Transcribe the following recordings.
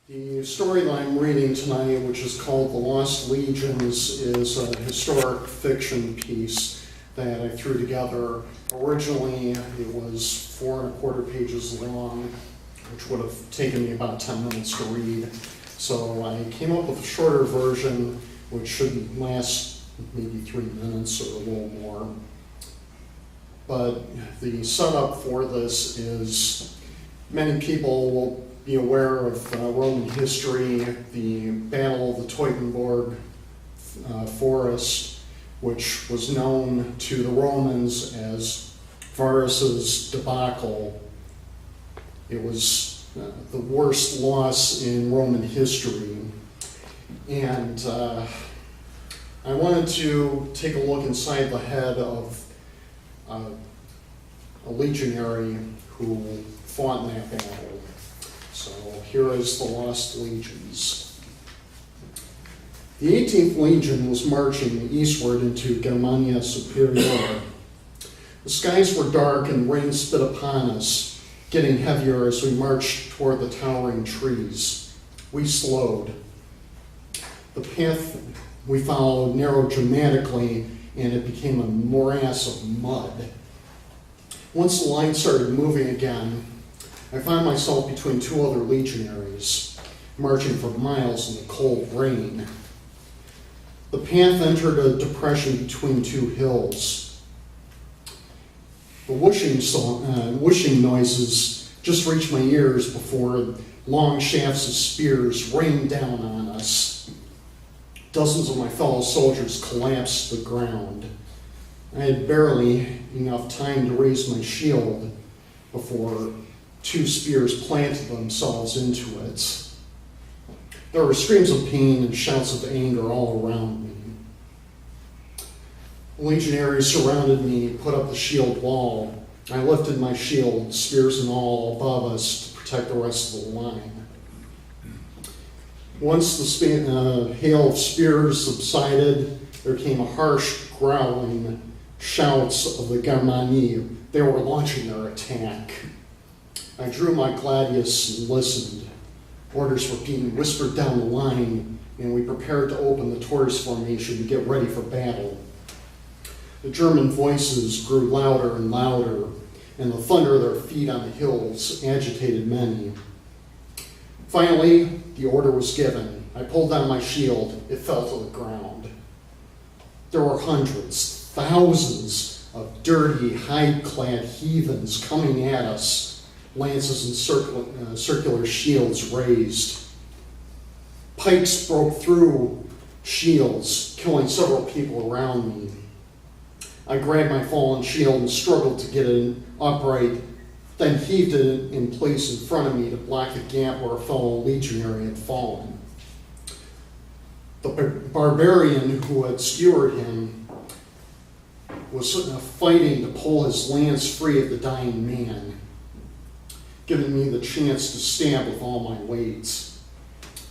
The story that I'm reading tonight, which is called The Lost Legions, is a historic fiction piece that I threw together. Originally, it was 4¼ pages long, which would have taken me about 10 minutes to read. So I came up with a shorter version, which should last maybe 3 minutes or a little more. But the setup for this is many people will be aware of Roman history, the Battle of the Teutoburg Forest, which was known to the Romans as Varus's debacle. It was the worst loss in Roman history. And I wanted to take a look inside the head of a legionary who fought in that battle. So here is the Lost Legions. The 18th Legion was marching eastward into Germania Superior. The skies were dark and rain spit upon us, getting heavier as we marched toward the towering trees. We slowed. The path we followed narrowed dramatically, and it became a morass of mud. Once the line started moving again, I found myself between two other legionaries, marching for miles in the cold rain. The path entered a depression between two hills. The whooshing noises just reached my ears before long shafts of spears rained down on us. Dozens of my fellow soldiers collapsed to the ground. I had barely enough time to raise my shield before 2 spears planted themselves into it. There were screams of pain and shouts of anger all around me. The legionaries surrounded me, put up the shield wall. I lifted my shield, spears and all, above us to protect the rest of the line. Once the hail of spears subsided, there came a harsh, growling shouts of the Germani. They were launching their attack. I drew my gladius and listened. Orders were being whispered down the line, and we prepared to open the Taurus formation to get ready for battle. The German voices grew louder and louder, and the thunder of their feet on the hills agitated many. Finally, the order was given. I pulled down my shield. It fell to the ground. There were hundreds, thousands of dirty, hide-clad heathens coming at us, lances and circular shields raised. Pikes broke through shields, killing several people around me. I grabbed my fallen shield and struggled to get it upright, then heaved it in place in front of me to block the gap where a fellow legionary had fallen. The barbarian who had skewered him was fighting to pull his lance free of the dying man, giving me the chance to stab with all my weight.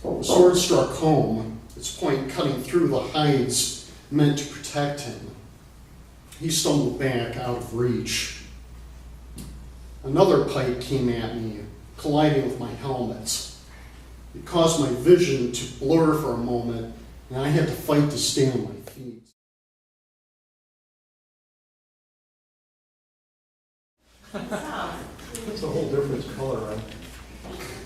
The sword struck home, its point cutting through the hides meant to protect him. He stumbled back out of reach. Another pike came at me, colliding with my helmet. It caused my vision to blur for a moment, and I had to fight to stay on my feet. It's a whole different color, right?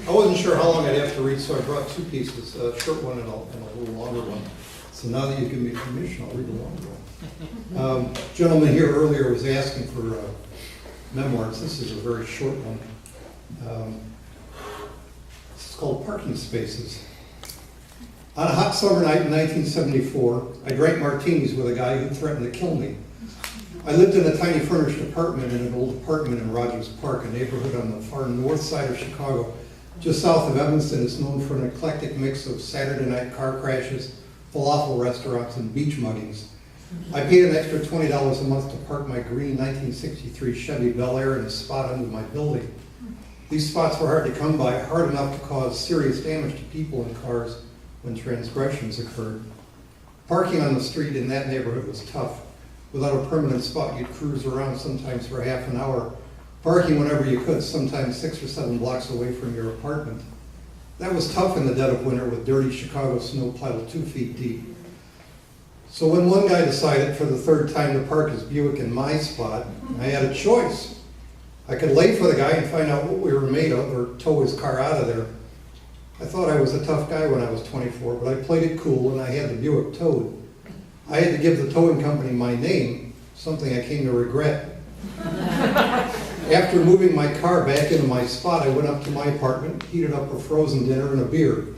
I wasn't sure how long I'd have to read, so I brought 2 pieces, a short one and a little longer one. So now that you give me permission, I'll read the longer one. Gentleman here earlier was asking for memoirs. This is a very short one. This is called Parking Spaces. On a hot summer night in 1974, I drank martinis with a guy who threatened to kill me. I lived in a tiny furnished apartment in an old apartment in Rogers Park, a neighborhood on the far north side of Chicago. Just south of Evanston, it's known for an eclectic mix of Saturday night car crashes, falafel restaurants, and beach muggings. I paid an extra $20 a month to park my green 1963 Chevy Bel Air in a spot under my building. These spots were hard to come by, hard enough to cause serious damage to people and cars when transgressions occurred. Parking on the street in that neighborhood was tough. Without a permanent spot, you'd cruise around sometimes for half an hour, parking whenever you could, sometimes 6 or 7 blocks away from your apartment. That was tough in the dead of winter with dirty Chicago snow piled 2 feet deep. So when one guy decided for the third time to park his Buick in my spot, I had a choice. I could lay for the guy and find out what we were made of or tow his car out of there. I thought I was a tough guy when I was 24, but I played it cool and I had the Buick towed. I had to give the towing company my name, something I came to regret. After moving my car back into my spot, I went up to my apartment, heated up a frozen dinner and a beer,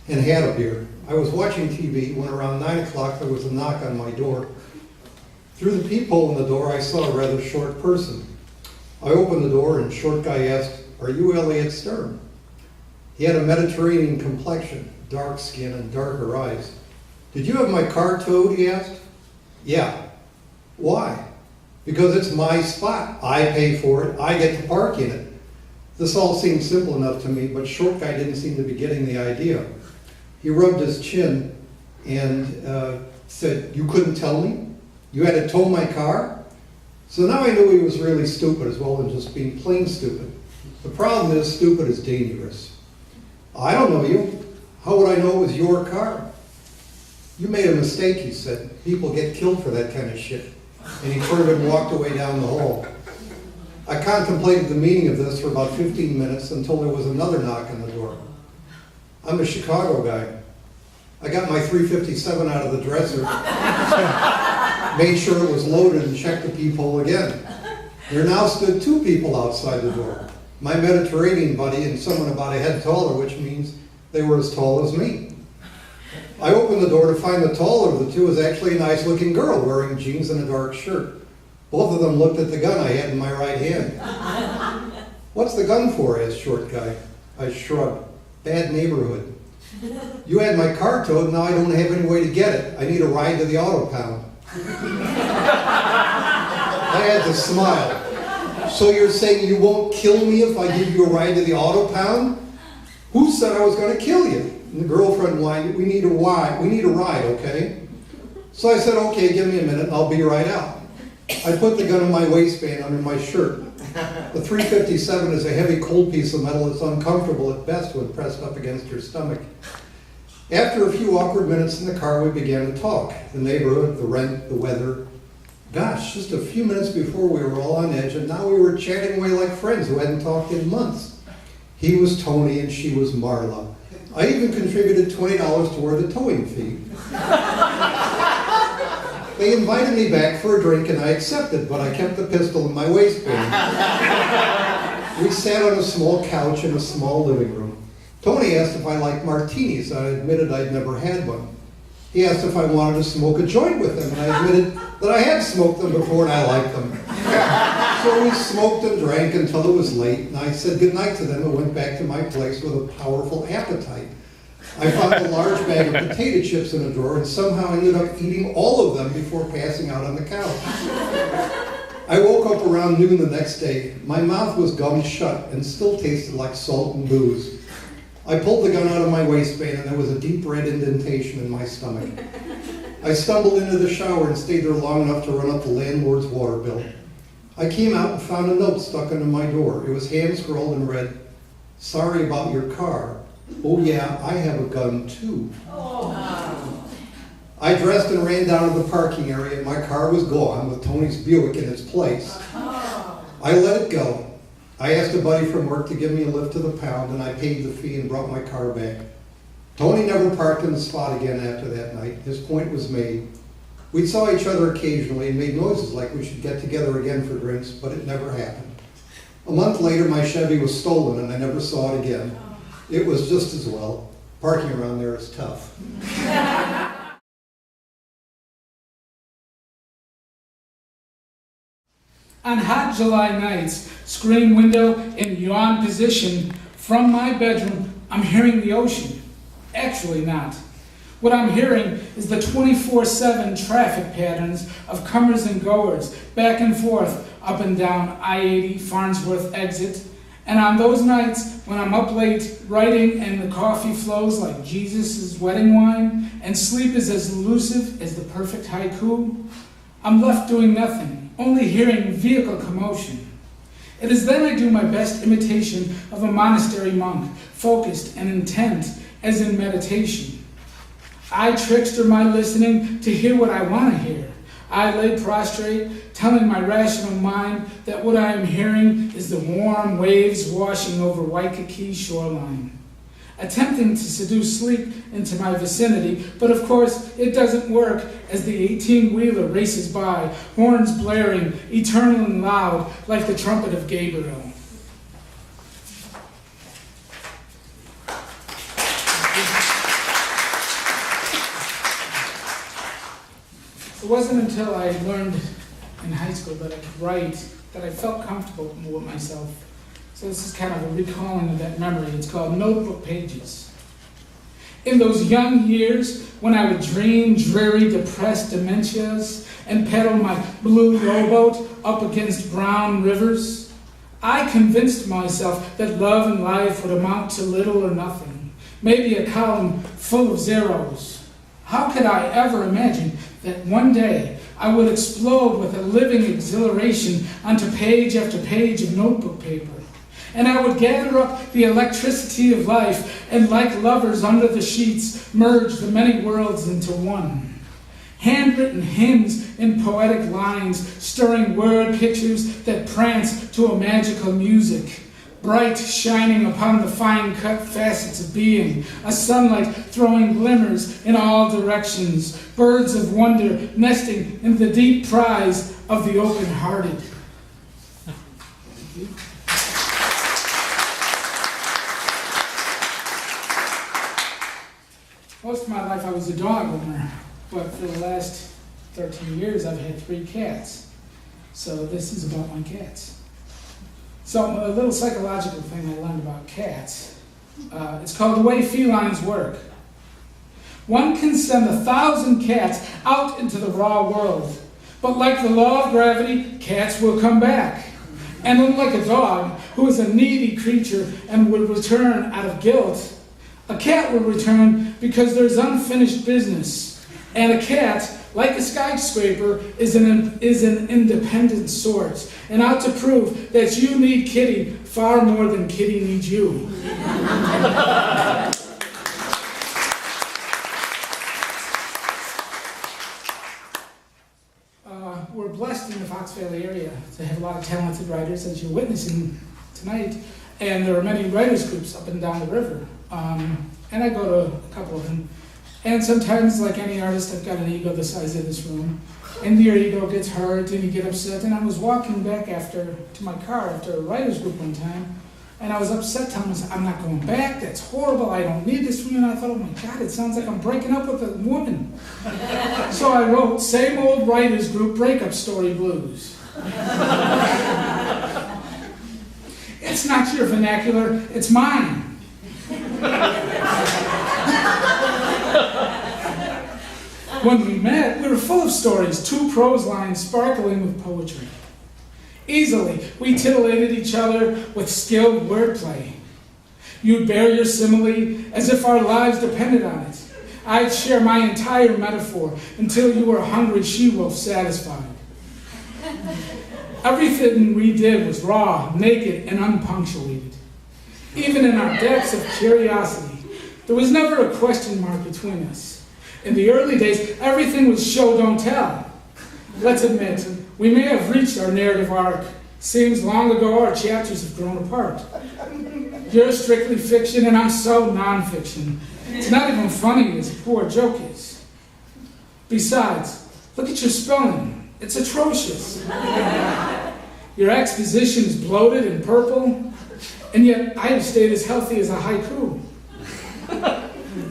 and had a beer. I was watching TV when around 9 o'clock there was a knock on my door. Through the peephole in the door, I saw a rather short person. I opened the door and short guy asked, "Are you Elliot Stern?" He had a Mediterranean complexion, dark skin and darker eyes. "Did you have my car towed?" he asked. "Yeah." "Why?" "Because it's my spot. I pay for it. I get to park in it." This all seemed simple enough to me, but short guy didn't seem to be getting the idea. He rubbed his chin and said, "You couldn't tell me? You had to tow my car?" So now I knew he was really stupid as well than just being plain stupid. The problem is, stupid is dangerous. "I don't know you. How would I know it was your car?" "You made a mistake," he said. "People get killed for that kind of shit." And he turned and walked away down the hall. I contemplated the meaning of this for about 15 minutes until there was another knock on the door. I'm a Chicago guy. I got my 357 out of the dresser, made sure it was loaded, and checked the peephole again. There now stood 2 people outside the door. My Mediterranean buddy and someone about a head taller, which means they were as tall as me. I opened the door to find the taller of the 2 was actually a nice-looking girl wearing jeans and a dark shirt. Both of them looked at the gun I had in my right hand. "What's the gun for?" asked short guy. I shrugged. "Bad neighborhood. You had my car towed, now I don't have any way to get it. I need a ride to the auto pound." I had to smile. "So you're saying you won't kill me if I give you a ride to the auto pound?" "Who said I was going to kill you?" And the girlfriend whined, we need a ride, okay?" So I said, "Okay, give me a minute and I'll be right out." I put the gun in my waistband under my shirt. The 357 is a heavy, cold piece of metal that's uncomfortable at best when pressed up against your stomach. After a few awkward minutes in the car, we began to talk. The neighborhood, the rent, the weather. Gosh, just a few minutes before we were all on edge, and now we were chatting away like friends who hadn't talked in months. He was Tony and she was Marla. I even contributed $20 toward the towing fee. They invited me back for a drink and I accepted, but I kept the pistol in my waistband. We sat on a small couch in a small living room. Tony asked if I liked martinis. I admitted I'd never had one. He asked if I wanted to smoke a joint with him, and I admitted that I had smoked them before and I liked them. So we smoked and drank until it was late, and I said goodnight to them and went back to my place with a powerful appetite. I found a large bag of potato chips in a drawer and somehow ended up eating all of them before passing out on the couch. I woke up around noon the next day. My mouth was gummed shut and still tasted like salt and booze. I pulled the gun out of my waistband and there was a deep red indentation in my stomach. I stumbled into the shower and stayed there long enough to run up the landlord's water bill. I came out and found a note stuck under my door. It was hand-scrawled and read, "Sorry about your car. Oh yeah, I have a gun too." Oh. I dressed and ran down to the parking area and my car was gone with Tony's Buick in its place. I let it go. I asked a buddy from work to give me a lift to the pound and I paid the fee and brought my car back. Tony never parked in the spot again after that night. His point was made. We saw each other occasionally and made noises like we should get together again for drinks, but it never happened. A month later, my Chevy was stolen and I never saw it again. It was just as well. Parking around there is tough. On hot July nights, screen window in yawn position, from my bedroom, I'm hearing the ocean. Actually not. What I'm hearing is the 24/7 traffic patterns of comers and goers, back and forth, up and down I-80 Farnsworth exit. And on those nights, when I'm up late writing and the coffee flows like Jesus' wedding wine, and sleep is as elusive as the perfect haiku, I'm left doing nothing, only hearing vehicle commotion. It is then I do my best imitation of a monastery monk, focused and intent as in meditation. I trickster my listening to hear what I want to hear. I lay prostrate, telling my rational mind that what I am hearing is the warm waves washing over Waikiki shoreline, attempting to seduce sleep into my vicinity, but of course it doesn't work as the 18-wheeler races by, horns blaring, eternal and loud, like the trumpet of Gabriel. It wasn't until I learned in high school that I could write that I felt comfortable with myself. So this is kind of a recalling of that memory. It's called Notebook Pages. In those young years, when I would dream dreary, depressed dementias and pedal my blue rowboat up against brown rivers, I convinced myself that love and life would amount to little or nothing, maybe a column full of zeros. How could I ever imagine that one day I would explode with a living exhilaration onto page after page of notebook paper? And I would gather up the electricity of life and, like lovers under the sheets, merge the many worlds into one. Handwritten hymns in poetic lines, stirring word pictures that prance to a magical music. Bright shining upon the fine-cut facets of being, a sunlight throwing glimmers in all directions, birds of wonder nesting in the deep prize of the open-hearted. Most of my life I was a dog owner, but for the last 13 years I've had 3 cats. So this is about my cats. So a little psychological thing I learned about cats. It's called The Way Felines Work. One can send 1,000 cats out into the raw world, but like the law of gravity, cats will come back. And unlike a dog, who is a needy creature and would return out of guilt, a cat will return because there's unfinished business. And a cat, like a skyscraper, is an independent sort, and out to prove that you need Kitty far more than Kitty needs you. We're blessed in the Fox Valley area to have a lot of talented writers, as you're witnessing tonight, and there are many writers groups up and down the river. And I go to a couple of them. And sometimes, like any artist, I've got an ego the size of this room. And your ego gets hurt and you get upset. And I was walking back to my car after a writer's group one time, and I was upset, telling myself, I'm not going back, that's horrible, I don't need this from you. And I thought, oh my God, it sounds like I'm breaking up with a woman. So I wrote, same old writers group breakup story blues. It's not your vernacular, it's mine. When we met, we were full of stories, 2 prose lines sparkling with poetry. Easily, we titillated each other with skilled wordplay. You'd bear your simile as if our lives depended on it. I'd share my entire metaphor until you were hungry she-wolf satisfied. Everything we did was raw, naked, and unpunctuated. Even in our depths of curiosity, there was never a question mark between us. In the early days, everything was show, don't tell. Let's admit, we may have reached our narrative arc. Seems long ago our chapters have grown apart. You're strictly fiction and I'm so nonfiction. It's not even funny as a poor joke is. Besides, look at your spelling. It's atrocious. Your exposition is bloated and purple, and yet I have stayed as healthy as a haiku.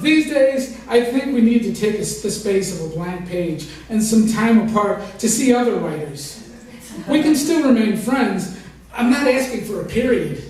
These days, I think we need to take the space of a blank page and some time apart to see other writers. We can still remain friends. I'm not asking for a period.